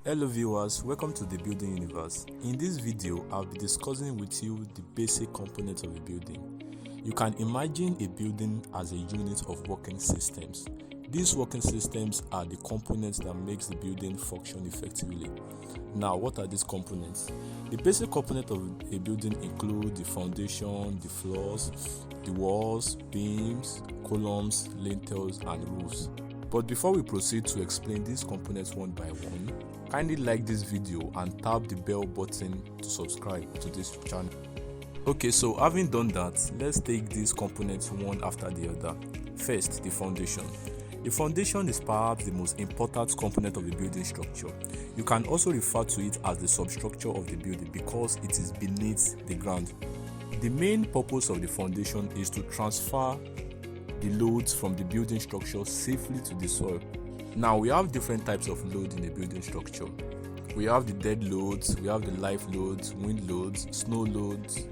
Hello viewers, welcome to the Building Universe. In this video, I'll be discussing with you the basic components of a building. You can imagine a building as a unit of working systems. These working systems are the components that makes the building function effectively. Now, what are these components? The basic components of a building include the foundation, the floors, the walls, beams, columns, lintels, and roofs. But before we proceed to explain these components one by one, kindly like this video and tap the bell button to subscribe to this channel. Okay, so having done that, let's take these components one after the other. First, the foundation. The foundation is perhaps the most important component of a building structure. You can also refer to it as the substructure of the building because it is beneath the ground. The main purpose of the foundation is to transfer the loads from the building structure safely to the soil. Now, we have different types of load in a building structure. We have the dead loads, we have the life loads, wind loads, snow loads,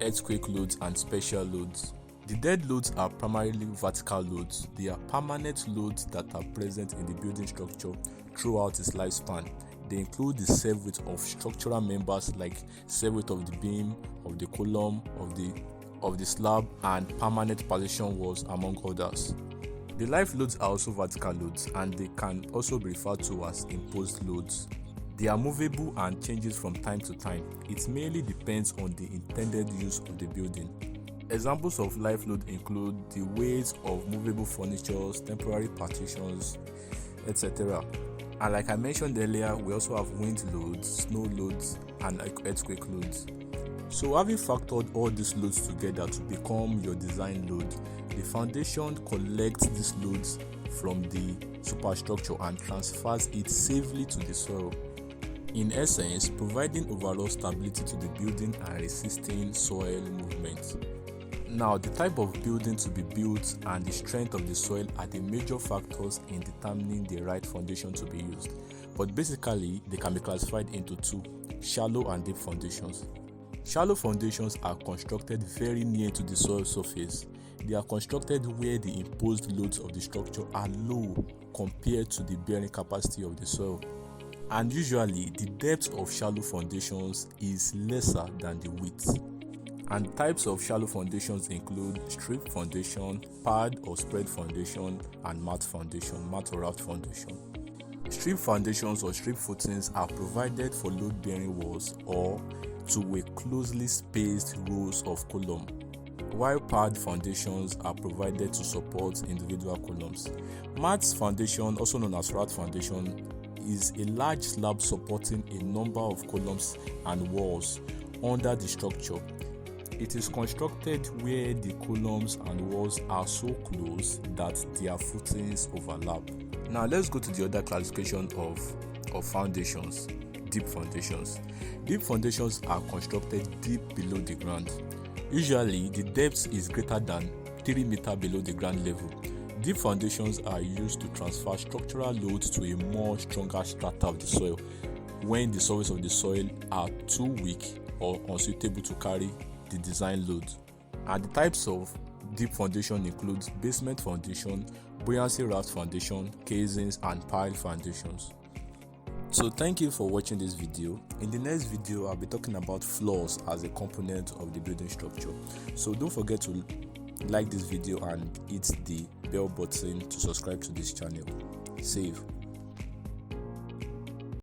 earthquake loads, and special loads. The dead loads are primarily vertical loads. They are permanent loads that are present in the building structure throughout its lifespan. They include the self-weight of structural members like self-weight of the beam, of the column, of the slab, and permanent partition walls, among others. The life loads are also vertical loads, and they can also be referred to as imposed loads. They are movable and changes from time to time. It mainly depends on the intended use of the building. Examples of life load include the weight of movable furniture, temporary partitions, etc. And like I mentioned earlier, we also have wind loads, snow loads, and earthquake loads. So having factored all these loads together to become your design load, the foundation collects these loads from the superstructure and transfers it safely to the soil. In essence, providing overall stability to the building and resisting soil movement. Now, the type of building to be built and the strength of the soil are the major factors in determining the right foundation to be used. But basically, they can be classified into two: shallow and deep foundations. Shallow foundations are constructed very near to the soil surface. They are constructed where the imposed loads of the structure are low compared to the bearing capacity of the soil. And usually, the depth of shallow foundations is lesser than the width. And types of shallow foundations include strip foundation, pad or spread foundation, and mat foundation, mat or raft foundation. Strip foundations or strip footings are provided for load-bearing walls or to a closely spaced rows of column, while pad foundations are provided to support individual columns. Mat foundation, also known as raft foundation, is a large slab supporting a number of columns and walls under the structure. It is constructed where the columns and walls are so close that their footings overlap. Now let's go to the other classification of foundations: deep foundations. Deep foundations are constructed deep below the ground. Usually, the depth is greater than 3 meters below the ground level. Deep foundations are used to transfer structural loads to a more stronger strata of the soil when the surface of the soil are too weak or unsuitable to carry the design load. And the types of deep foundation include basement foundation, buoyancy raft foundation, casings, and pile foundations. So thank you for watching this video. In the next video, I'll be talking about floors as a component of the building structure. So don't forget to like this video and hit the bell button to subscribe to this channel. Save.